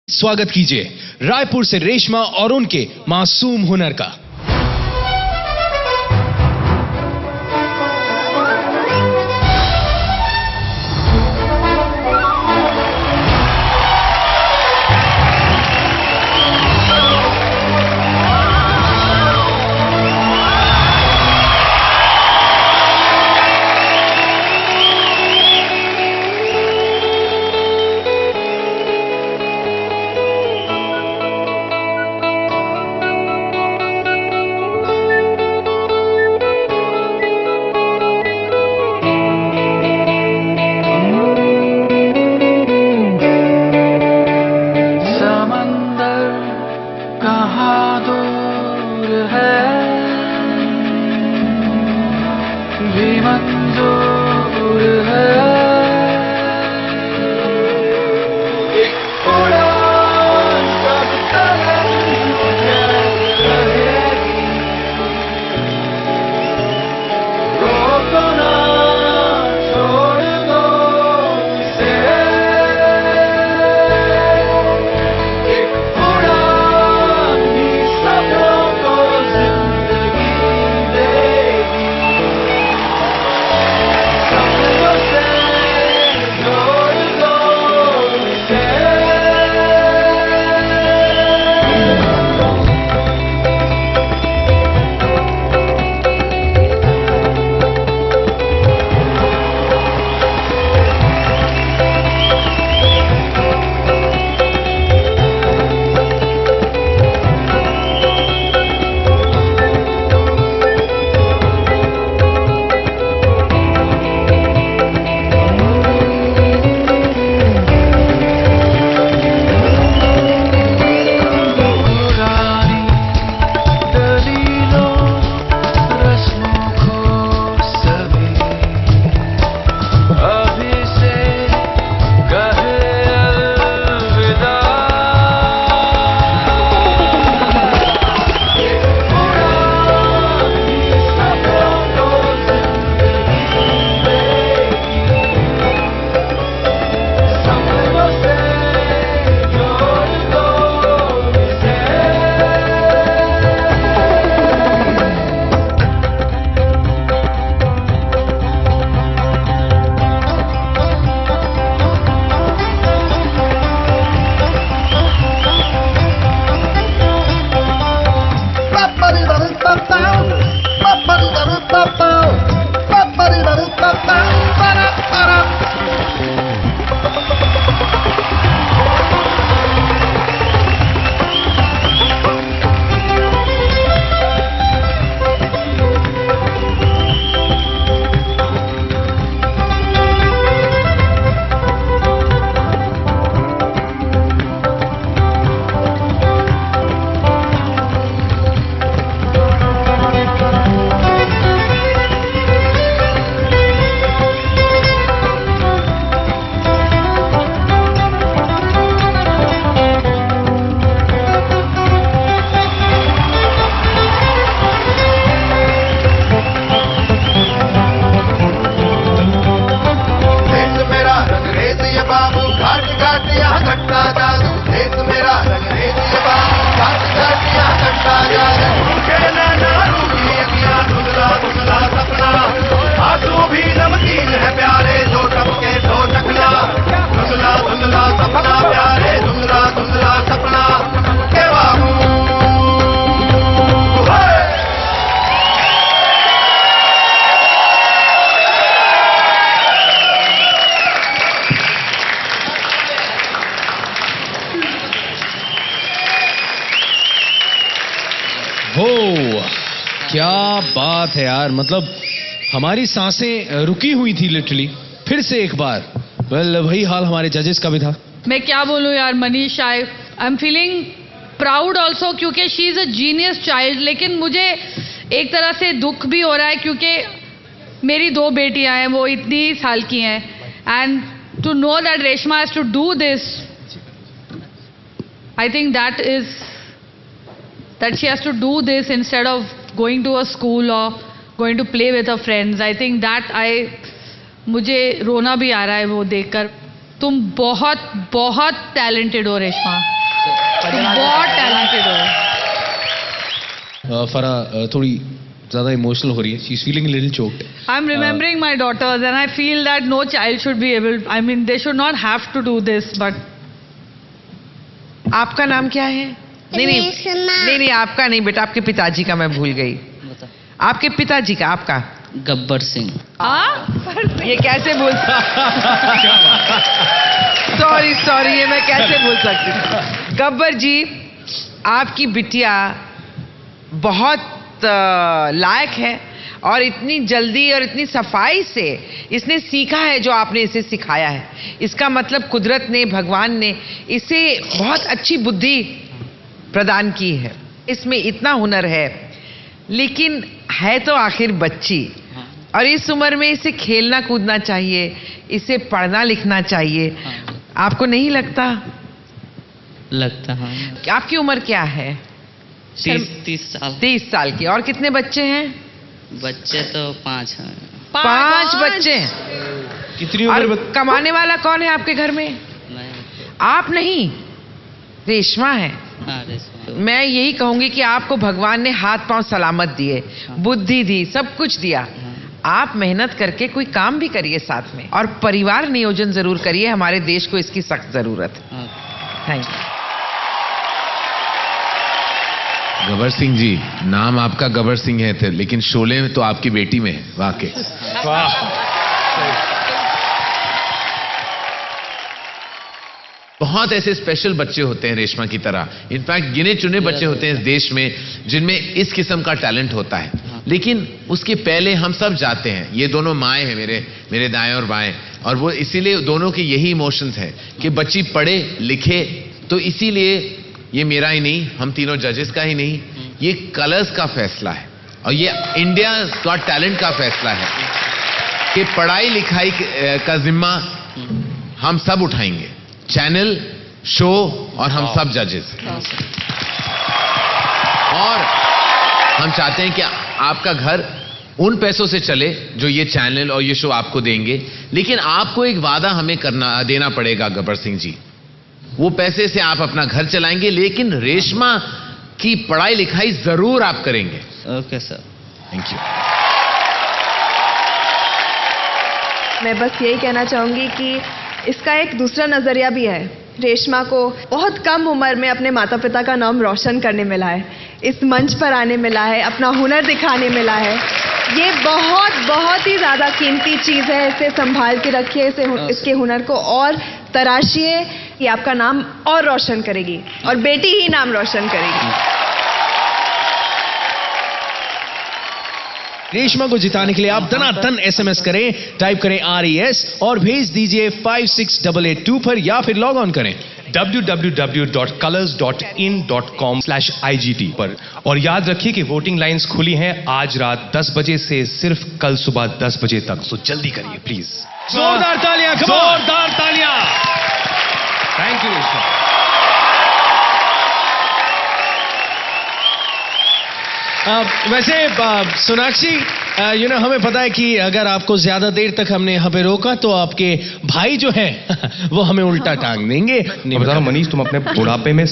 स्वागत कीजिए रायपुर से रेशमा और उनके मासूम हुनर का। क्या बात है यार, मतलब हमारी सांसें रुकी हुई थी लिटरली। फिर से एक बार वही हाल हमारे जजेस का भी था। मैं क्या बोलूं यार Manish, I am feeling proud also क्योंकि she is a genius child. लेकिन मुझे एक तरह से दुख भी हो रहा है क्योंकि मेरी 2 बेटियां हैं, वो इतनी साल की हैं, and to know that Reshma has to do this, I think that she has to do this instead of going to a school or going to play with her friends. I think that मुझे रोना भी आ रहा है वो देखकर। तुम बहुत बहुत टैलेंटेड हो रेशमा, तुम बहुत टैलेंटेड हो। फरा थोड़ी ज्यादा इमोशनल हो रही है. She is feeling little choked. I am remembering my daughters and I feel that no child should be able, I mean they should not have to do this. But आपका नाम क्या है? नहीं, आपका नहीं बेटा, आपके पिताजी का मैं भूल गई. आपके पिताजी का, आपका? गब्बर सिंह. ये कैसे बोल सॉरी ये मैं कैसे बोल सकती हूँ? गब्बर जी, आपकी बिटिया बहुत लायक है और इतनी जल्दी और इतनी सफाई से इसने सीखा है जो आपने इसे सिखाया है. इसका मतलब कुदरत ने, भगवान ने इसे बहुत अच्छी बुद्धि प्रदान की है. इसमें इतना हुनर है, लेकिन है तो आखिर बच्ची, और इस उम्र में इसे खेलना कूदना चाहिए, इसे पढ़ना लिखना चाहिए. आपको नहीं लगता? लगता हाँ. आपकी उम्र क्या है? 30 साल. 30 साल की. और कितने बच्चे हैं? बच्चे तो 5 हैं. 5 बच्चे. कितनी और उम्र? कमाने वाला कौन है आपके घर में? मैं आप नहीं, रेशमा है. मैं यही कहूंगी कि आपको भगवान ने हाथ पांव सलामत दिए, बुद्धि दी, सब कुछ दिया. आप मेहनत करके कोई काम भी करिए साथ में, और परिवार नियोजन जरूर करिए. हमारे देश को इसकी सख्त जरूरत है. Thank you. गब्बर सिंह जी, नाम आपका गब्बर सिंह है थे, लेकिन शोले में तो आपकी बेटी में है. वाकई बहुत ऐसे स्पेशल बच्चे होते हैं रेशमा की तरह. इनफैक्ट गिने चुने बच्चे होते हैं इस देश में जिनमें इस किस्म का टैलेंट होता है. लेकिन उसके पहले हम सब जाते हैं. ये दोनों माएँ हैं मेरे दाएं और बाएं, और वो इसीलिए दोनों के यही इमोशंस हैं कि बच्ची पढ़े लिखे. तो इसीलिए ये मेरा ही नहीं, हम तीनों जजेस का ही नहीं, ये कलर्स का फैसला है और ये इंडिया गॉट टैलेंट का फैसला है कि पढ़ाई लिखाई का जिम्मा हम सब उठाएंगे. चैनल, शो और हम सब जजेस. और हम चाहते हैं कि आपका घर उन पैसों से चले जो ये चैनल और ये शो आपको देंगे. लेकिन आपको एक वादा हमें देना पड़ेगा गब्बर सिंह जी. वो पैसे से आप अपना घर चलाएंगे, लेकिन रेशमा की पढ़ाई लिखाई जरूर आप करेंगे. Okay sir. Thank you. मैं बस यही कहना चाहूंगी कि इसका एक दूसरा नजरिया भी है. रेशमा को बहुत कम उम्र में अपने माता पिता का नाम रोशन करने मिला है, इस मंच पर आने मिला है, अपना हुनर दिखाने मिला है. ये बहुत बहुत ही ज़्यादा कीमती चीज़ है. इसे संभाल के रखिए, इसके हुनर को और तराशिए. ये आपका नाम और रोशन करेगी और बेटी ही नाम रोशन करेगी. रेशमा को जिताने के लिए आप धनाधन SMS करें, टाइप करें RES और भेज दीजिए 56882 पर, या फिर लॉग ऑन करें www.colors.in.com/IGT पर. और याद रखिए कि वोटिंग लाइंस खुली हैं आज रात 10 बजे से सिर्फ कल सुबह 10 बजे तक. सो जल्दी करिए प्लीज. जोरदार तालियां, जोरदार तालियां. Thank you Reshma. वैसे सोनाक्षी, हमें पता है कि अगर आपको ज्यादा देर तक हमने यहाँ पे रोका तो आपके भाई जो हैं वो हमें उल्टा टांग देंगे. नहीं बता रहा मनीष, तुम अपने बुढ़ापे में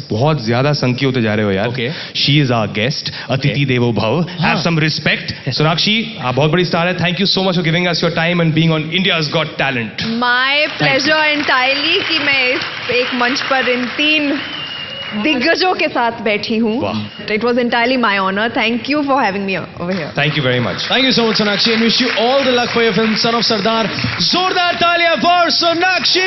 बहुत ज्यादा संकी होते जा रहे हो यार. Okay. She is our guest, अतिथि देवो भव. Have some respect. सोनाक्षी, आप बहुत बड़ी स्टार है. Thank you so much for giving us your time and being on India's got talent. My pleasure entirely कि मैं एक मंच पर इन 3 दिग्गजों के साथ बैठी हूँ. It was entirely my honour. Thank you for having me over here. Thank you very much. Thank you so much Sonakshi and wish you all the luck for your film Son of Sardar. जोरदार तालियां फॉर सोनाक्षी.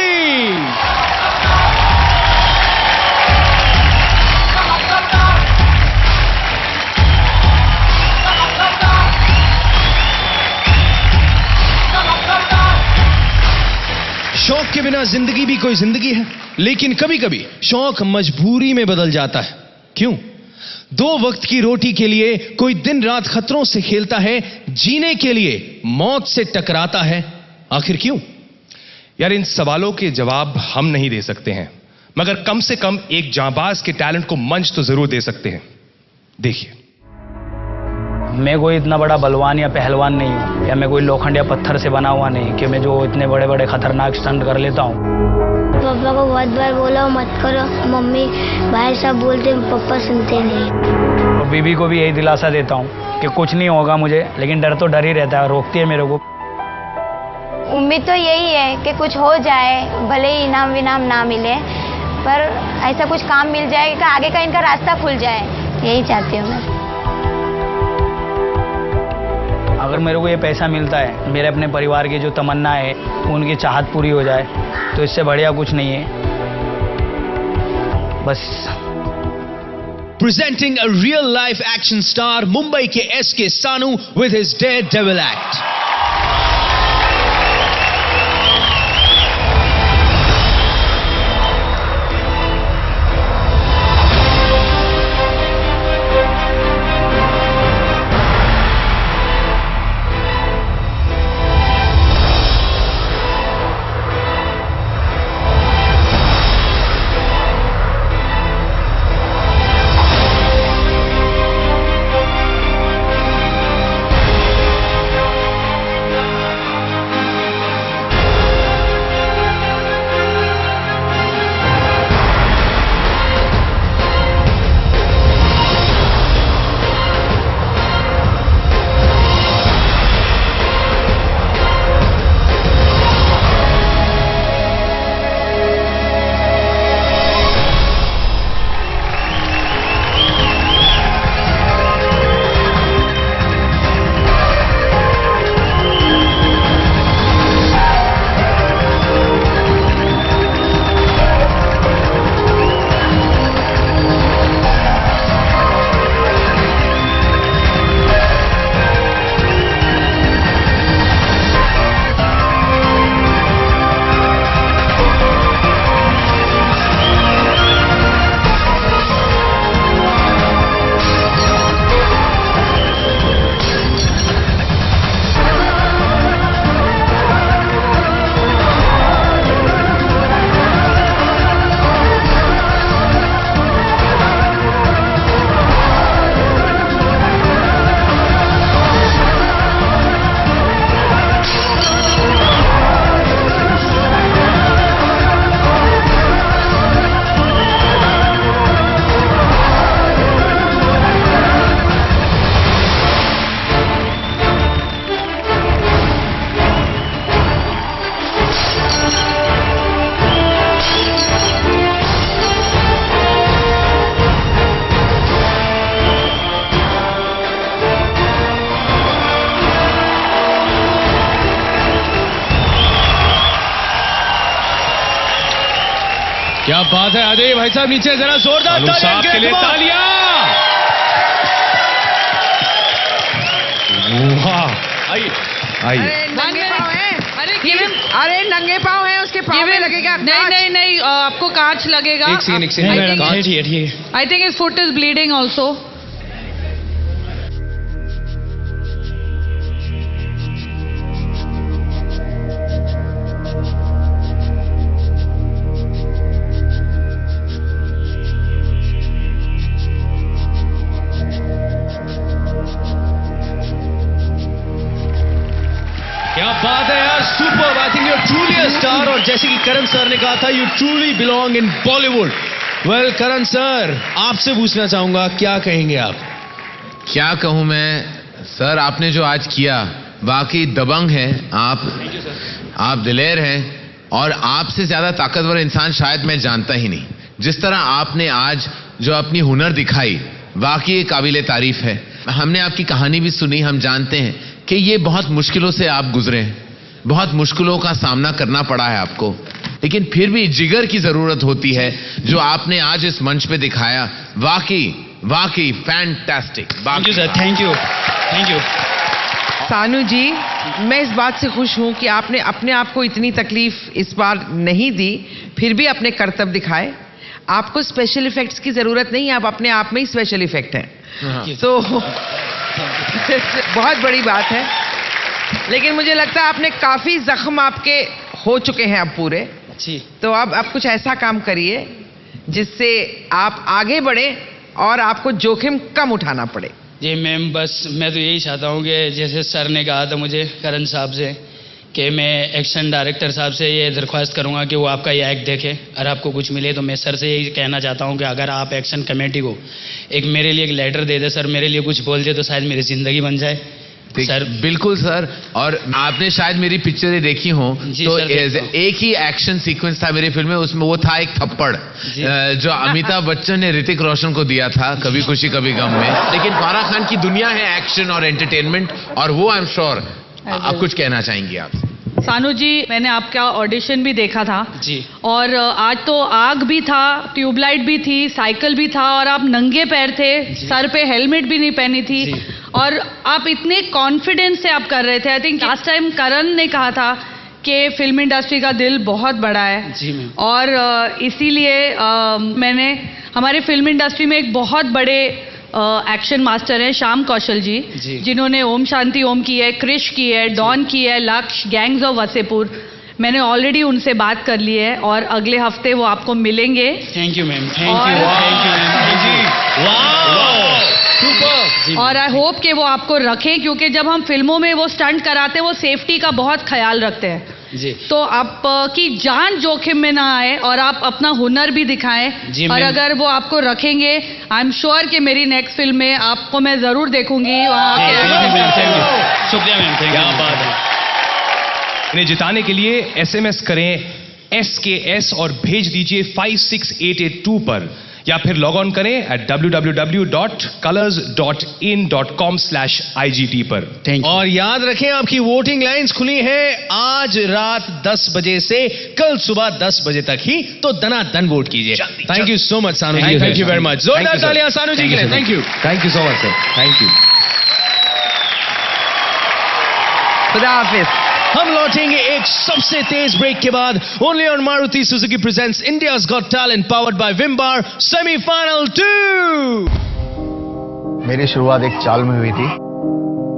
शौक के बिना जिंदगी भी कोई जिंदगी है, लेकिन कभी कभी शौक मजबूरी में बदल जाता है. क्यों? 2 वक्त की रोटी के लिए कोई दिन रात खतरों से खेलता है, जीने के लिए मौत से टकराता है. आखिर क्यों? यार, इन सवालों के जवाब हम नहीं दे सकते हैं, मगर कम से कम एक जांबाज के टैलेंट को मंच तो जरूर दे सकते हैं. देखिए. मैं कोई इतना बड़ा बलवान या पहलवान नहीं हूँ, या मैं कोई लोखंड या पत्थर से बना हुआ नहीं कि मैं जो इतने बड़े बड़े खतरनाक स्टंट कर लेता हूँ। पापा को बहुत बार बोला मत करो, मम्मी भाई सब बोलते पापा सुनते नहीं। और बीबी को भी यही दिलासा देता हूँ कि कुछ नहीं होगा मुझे, लेकिन डर तो डर ही रहता है, रोकती है मेरे को। उम्मीद तो यही है कि कुछ हो जाए, भले ही इनाम विनाम ना मिले, पर ऐसा कुछ काम मिल जाए कि आगे का इनका रास्ता खुल जाए, यही चाहती हूँ मैं। अगर मेरे को ये पैसा मिलता है, मेरे अपने परिवार की जो तमन्ना है उनकी चाहत पूरी हो जाए, तो इससे बढ़िया कुछ नहीं है। बस Presenting a real life action star, Mumbai के SK सानू with his Daredevil act. क्या बात है, आ जाइए भाई साहब नीचे, जरा जोरदार सानू साहब के लिए तालियां। वाह, आइए आइए। नंगे पाँव है, अरे अरे नंगे पाँव है, उसके पाँव में लगेगा कांच। नहीं आपको कांच लगेगा। एक second I think his foot is bleeding also. क्या बात है यार, super. I think you are truly a star, और जैसे कि करण सर ने कहा था, you truly belong in Bollywood. Well Karan sir, आपसे पूछना चाहूंगा, क्या कहेंगे आप? क्या कहूं मैं सर, आपने जो आज किया वाकई दबंग है आप दिलेर हैं, और आपसे ज्यादा ताकतवर इंसान शायद मैं जानता ही नहीं। जिस तरह आपने आज जो अपनी हुनर दिखाई, वाकई काबिले तारीफ है। हमने आपकी कहानी भी सुनी, हम जानते हैं कि ये बहुत मुश्किलों से आप गुजरे हैं, बहुत मुश्किलों का सामना करना पड़ा है आपको, लेकिन फिर भी जिगर की जरूरत होती है, जो आपने आज इस मंच पे दिखाया। वाकई fantastic. Thank you. Sanu ji, मैं इस बात से खुश हूं कि आपने अपने आप को इतनी तकलीफ इस बार नहीं दी, फिर भी अपने कर्तव्य दिखाए। आपको स्पेशल इफेक्ट्स की जरूरत नहीं है, आप अपने आप में ही स्पेशल इफेक्ट हैं। तो बहुत बड़ी बात है, लेकिन मुझे लगता है आपने काफी जख्म आपके हो चुके हैं अब पूरे। तो अब आप कुछ ऐसा काम करिए जिससे आप आगे बढ़े और आपको जोखिम कम उठाना पड़े। जी मैम, बस मैं तो यही चाहता हूँ कि जैसे सर ने कहा था मुझे, करण साहब से, कि मैं एक्शन डायरेक्टर साहब से ये दरख्वास्त करूँगा कि वो आपका ये एक्ट देखें, और आपको कुछ मिले तो मैं सर से यही कहना चाहता हूँ कि अगर आप एक्शन कमेटी को एक मेरे लिए एक लेटर दे दे सर, मेरे लिए कुछ बोल दे तो शायद मेरी ज़िंदगी बन जाए सर। बिल्कुल सर, और आपने शायद मेरी पिक्चरें देखी हों तो एक ही एक्शन सीक्वेंस था मेरी फिल्म में, उसमें वो था एक थप्पड़ जो अमिताभ बच्चन ने ऋतिक रोशन को दिया था कभी खुशी कभी गम में। लेकिन फारा खान की दुनिया है एक्शन और एंटरटेनमेंट, और वो आई एम श्योर आप कुछ कहना चाहेंगी आप। सानू जी, मैंने आपका ऑडिशन भी देखा था जी, और आज तो आग भी था, ट्यूबलाइट भी थी, साइकिल भी था, और आप नंगे पैर थे, सर पे हेलमेट भी नहीं पहनी थी, और आप इतने कॉन्फिडेंस से आप कर रहे थे। आई थिंक लास्ट टाइम करण ने कहा था कि फिल्म इंडस्ट्री का दिल बहुत बड़ा है जी मैम, और इसीलिए मैंने हमारे फिल्म इंडस्ट्री में एक बहुत बड़े एक्शन मास्टर हैं श्याम कौशल जी, जिन्होंने ओम शांति ओम की है, क्रिश की है, डॉन की है, लक्ष्य, गैंग्स ऑफ वसेपुर। मैंने ऑलरेडी उनसे बात कर ली है और अगले हफ्ते वो आपको मिलेंगे। Thank you ma'am, thank you ma'am. और आई होप कि वो आपको रखें, क्योंकि जब हम फिल्मों में वो स्टंट कराते हैं वो सेफ्टी का बहुत ख्याल रखते हैं जी, तो आपकी जान जोखिम में ना आए और आप अपना हुनर भी दिखाएं। और अगर वो आपको रखेंगे, आई एम श्योर कि मेरी नेक्स्ट फिल्म में आपको मैं जरूर देखूंगी वहाँ। शुक्रिया मैम, क्या बात है। इन्हें जिताने के लिए SMS करें SKS और भेज दीजिए 56882 पर, या फिर लॉग ऑन करें www.colors.in.com/IGT पर। और याद रखें, आपकी वोटिंग लाइंस खुली हैं आज रात 10 बजे से कल सुबह 10 बजे तक ही, तो दनादन वोट कीजिए। Thank you so much Sanu ji, thank you very much. जोरदार तालियां सानू जी के लिए। Thank you so much sir, thank you. खुदा हाफिज। हम लौटेंगे एक सबसे तेज ब्रेक के बाद, only on Maruti Suzuki presents India's got talent powered by विम्बार सेमीफाइनल 2। मेरी शुरुआत एक चाल में हुई थी।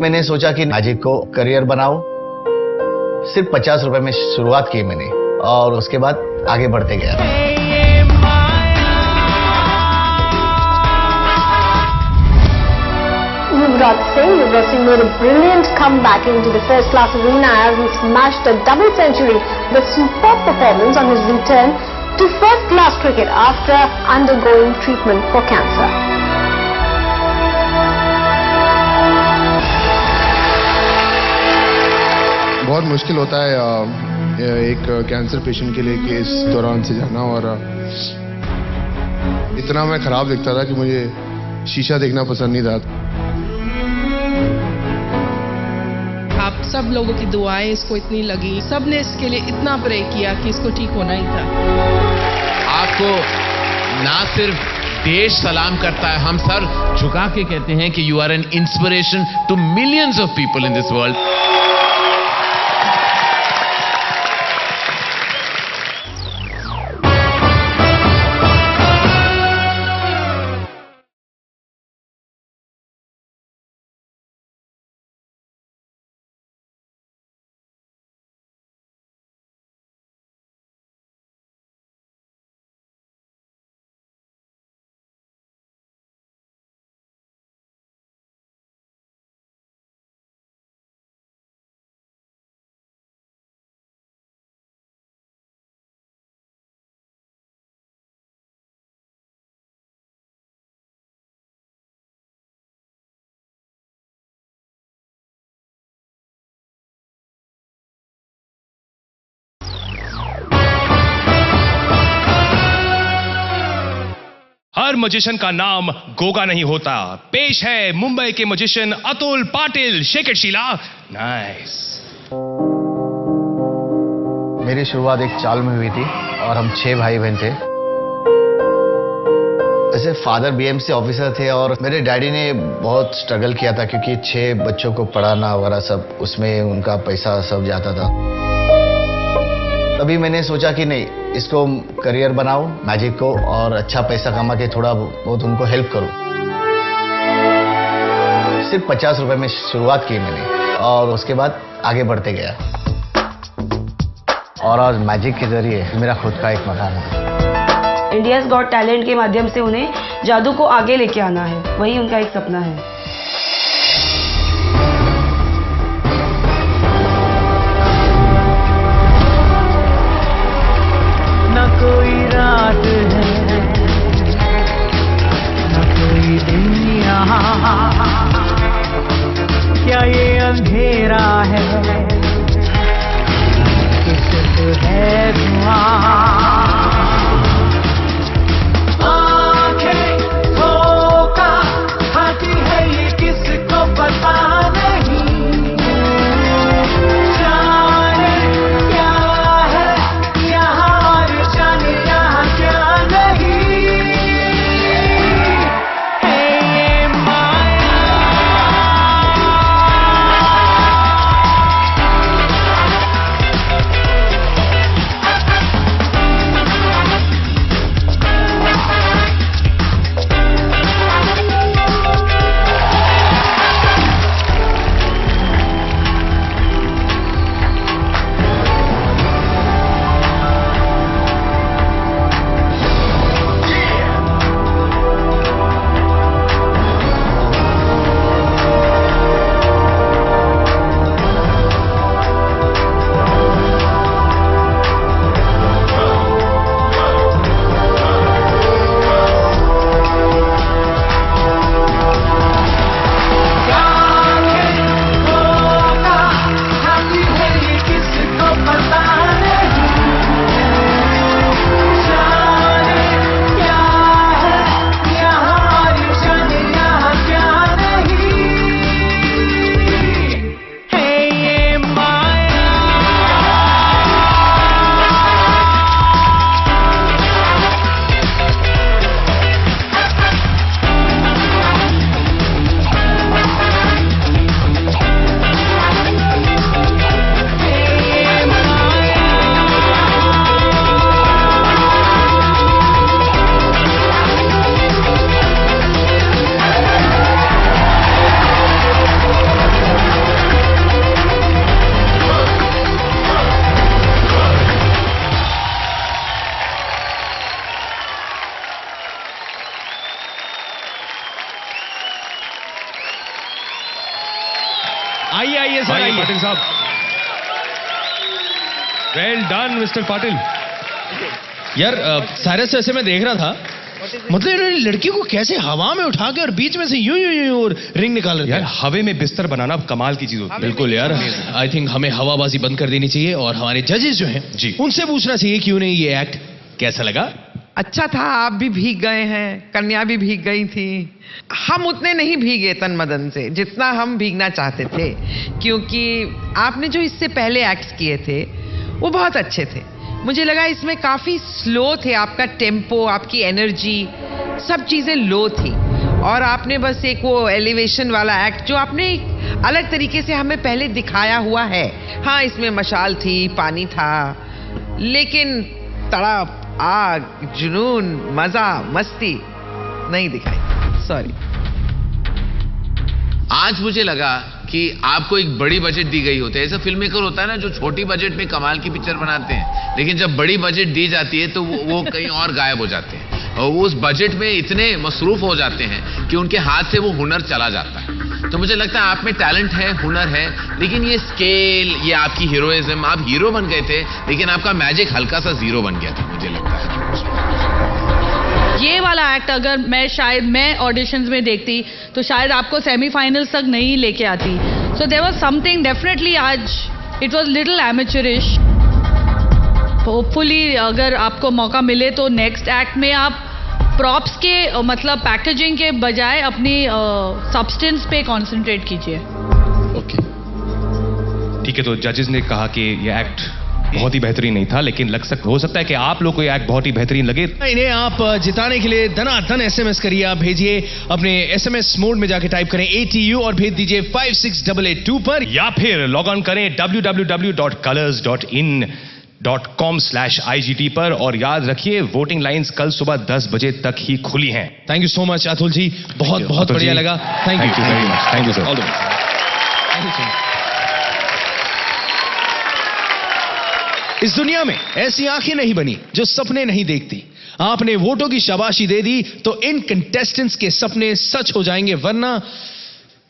मैंने सोचा कि मैजिक को करियर बनाऊं। सिर्फ 50 रुपए में शुरुआत की मैंने, और उसके बाद आगे बढ़ते गया। Yuvraj Singh made a brilliant comeback into the first-class arena as he smashed a double century with superb performance on his return to first-class cricket after undergoing treatment for cancer. बहुत मुश्किल होता है एक कैंसर पेशेंट के लिए कि इस दौरान से जाना, और इतना मैं खराब दिखता था कि मुझे शीशा देखना पसंद नहीं था। आप सब लोगों की दुआएं इसको इतनी लगी, सब ने इसके लिए इतना प्रे किया कि इसको ठीक होना ही था। आपको ना सिर्फ देश सलाम करता है, हम सर झुका के कहते हैं कि you are an inspiration to millions of people in this world. हर मजिशियन का नाम गोगा नहीं होता। पेश है मुंबई के magician Atul Patil. Shake it Sheila. Nice. मेरी शुरुआत एक चाल में हुई थी और हम 6 भाई बहन थे। ऐसे फादर बीएमसी ऑफिसर थे और मेरे डैडी ने बहुत स्ट्रगल किया था क्योंकि 6 बच्चों को पढ़ाना वगैरह सब, उसमें उनका पैसा सब जाता था। तभी मैंने सोचा कि नहीं, इसको करियर बनाऊं मैजिक को, और अच्छा पैसा कमा के थोड़ा बहुत उनको हेल्प करूं। सिर्फ 50 रुपए में शुरुआत की मैंने, और उसके बाद आगे बढ़ते गया, और आज मैजिक के जरिए मेरा खुद का एक मकान है। इंडियाज गॉट टैलेंट के माध्यम से उन्हें जादू को आगे लेके आना है, वही उनका एक सपना है। आइए आइए सर, आइए पाटिल साहब। Well done mister Patil. यार साइरस, वैसे मैं देख रहा था, मतलब इन्होंने लड़की को कैसे हवा में उठा के और बीच में से यूं यूं यूं और रिंग निकाल रहे थे। यार हवे में बिस्तर बनाना कमाल की चीज होती है। बिल्कुल यार, आई थिंक हमें हवाबाजी बंद कर देनी चाहिए और हमारे जजेस जो हैं जी, उनसे पूछना चाहिए कि उन्हें ये एक्ट कैसा लगा। अच्छा था, आप भी भीग गए हैं, कन्या भी भीग गई थी। हम उतने नहीं भीगे तन मदन से जितना हम भीगना चाहते थे, क्योंकि आपने जो इससे पहले एक्ट्स किए थे वो बहुत अच्छे थे। मुझे लगा इसमें काफी स्लो थे, आपका टेम्पो, आपकी एनर्जी, सब चीजें लो थी। और आपने बस एक वो एलिवेशन वाला एक्ट जो आपने एक अलग तरीके से हमें पहले दिखाया हुआ है। हाँ, इसमें मशाल थी, पानी था, लेकिन तड़प, आग, जुनून, मजा, मस्ती नहीं दिखाई। सॉरी। आज मुझे लगा कि आपको एक बड़ी बजट दी गई होती है। ऐसा फिल्म मेकर होता है ना जो छोटी बजट में कमाल की पिक्चर बनाते हैं, लेकिन जब बड़ी बजट दी जाती है तो वो कहीं और गायब हो जाते हैं और वो उस बजट में इतने मसरूफ हो जाते हैं कि उनके हाथ से वो हुनर चला जाता है। तो मुझे लगता है आप में टैलेंट है, हुनर है, लेकिन ये स्केल, ये आपकी हीरोइज्म, आप हीरो बन गए थे लेकिन आपका मैजिक हल्का सा जीरो बन गया था, मुझे लगता है। ये वाला एक्ट अगर मैं ऑडिशंस में देखती तो शायद आपको सेमीफाइनल्स तक नहीं लेके आती। So there was something definitely, आज it was little amateurish. Hopefully अगर आपको मौका मिले तो नेक्स्ट एक्ट में आप प्रॉप्स के मतलब पैकेजिंग के बजाय अपनी सब्सटेंस पे कंसंट्रेट कीजिए। ओके ठीक है, तो जजेस ने कहा कि ये एक्ट बहुत ही बेहतरीन नहीं था, लेकिन हो सकता है कि आप लोग को ये एक्ट बहुत ही बेहतरीन लगे। इन्हें आप जिताने के लिए धनाधन एसएमएस करिए। आप भेजिए अपने एसएमएस मोड में जाके टाइप करें ATU और भेज दीजिए 56882 पर, या फिर लॉग ऑन करें www.colors.in.com/IGT पर। और याद रखिए वोटिंग लाइंस कल सुबह 10 बजे तक ही खुली हैं। Thank you so much Atul ji, बहुत बहुत बढ़िया लगा। Thank you very much. Thank you sir. All the best. Thank you. इस दुनिया में ऐसी आंखें नहीं बनी जो सपने नहीं देखती। आपने वोटों की शाबाशी दे दी तो इन कंटेस्टेंट्स के सपने सच हो जाएंगे, वरना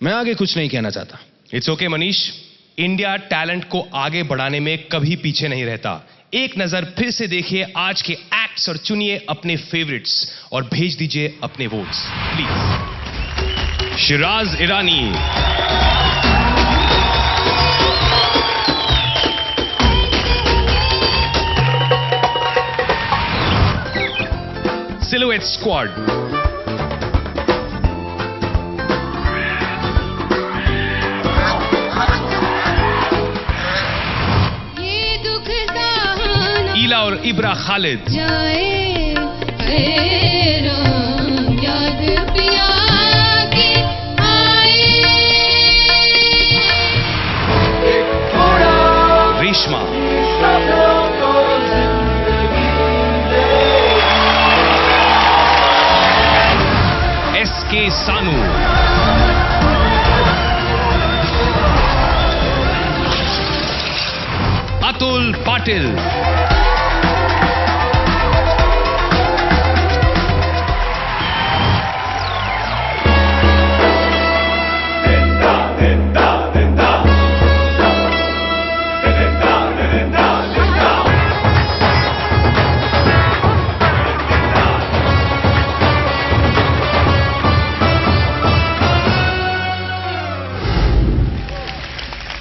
मैं आगे कुछ नहीं कहना चाहता। It's okay Manish, India talent को आगे बढ़ाने में कभी पीछे नहीं रहता। एक नजर फिर से देखिए आज के एक्ट्स और चुनिए अपने फेवरेट्स और भेज दीजिए अपने votes please. Siraj Irani, Silhouette Squad, ईला और इब्रा खालिद, रेशमा, SK सानू, अतुल पाटिल,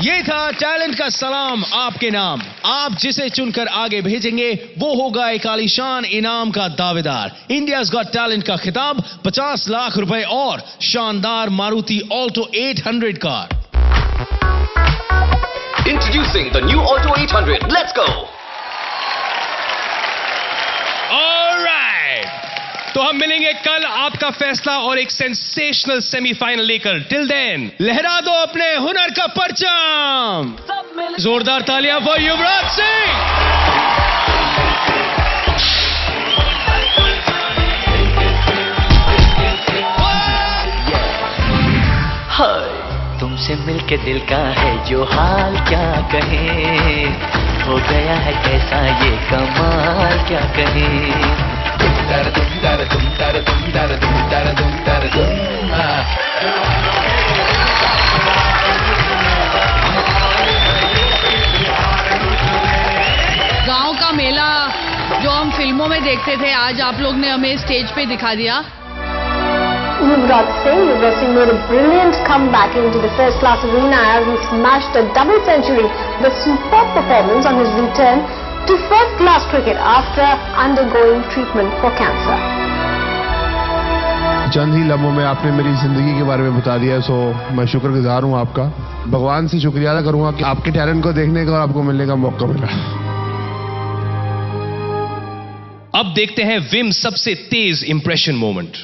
ये था टैलेंट का सलाम आपके नाम। आप जिसे चुनकर आगे भेजेंगे वो होगा एक आलीशान इनाम का दावेदार। इंडियाज गॉट टैलेंट का खिताब, 50 लाख रुपए और शानदार Maruti Alto 800 car. Introducing the new Alto 800. Let's go. Alright, तो हम मिलेंगे कल आपका फैसला और एक सेंसेशनल सेमीफाइनल लेकर। टिल देन लहरा दो अपने हुनर का परचम। जोरदार तालियां फॉर युवराज सिंह। हाय, तुमसे मिलके दिल का है जो हाल, क्या कहे, हो गया है कैसा ये कमाल, क्या कहे। फिल्मों में देखते थे, आज आप लोग ने हमें स्टेज पे दिखा दिया। Yuvraj Singh, Yuvraj Singh made a brilliant comeback into the first class arena as he smashed a double century. The superb performance on his return to first class cricket after undergoing treatment for cancer. चंद ही लम्हों में आपने मेरी जिंदगी के बारे में बता दिया, सो मैं शुक्रगुजार हूँ आपका। भगवान से शुक्रिया अदा करूंगा कि आपके टैलेंट को देखने का और आपको मिलने का मौका मिला। अब देखते हैं विम सबसे तेज इंप्रेशन मोमेंट।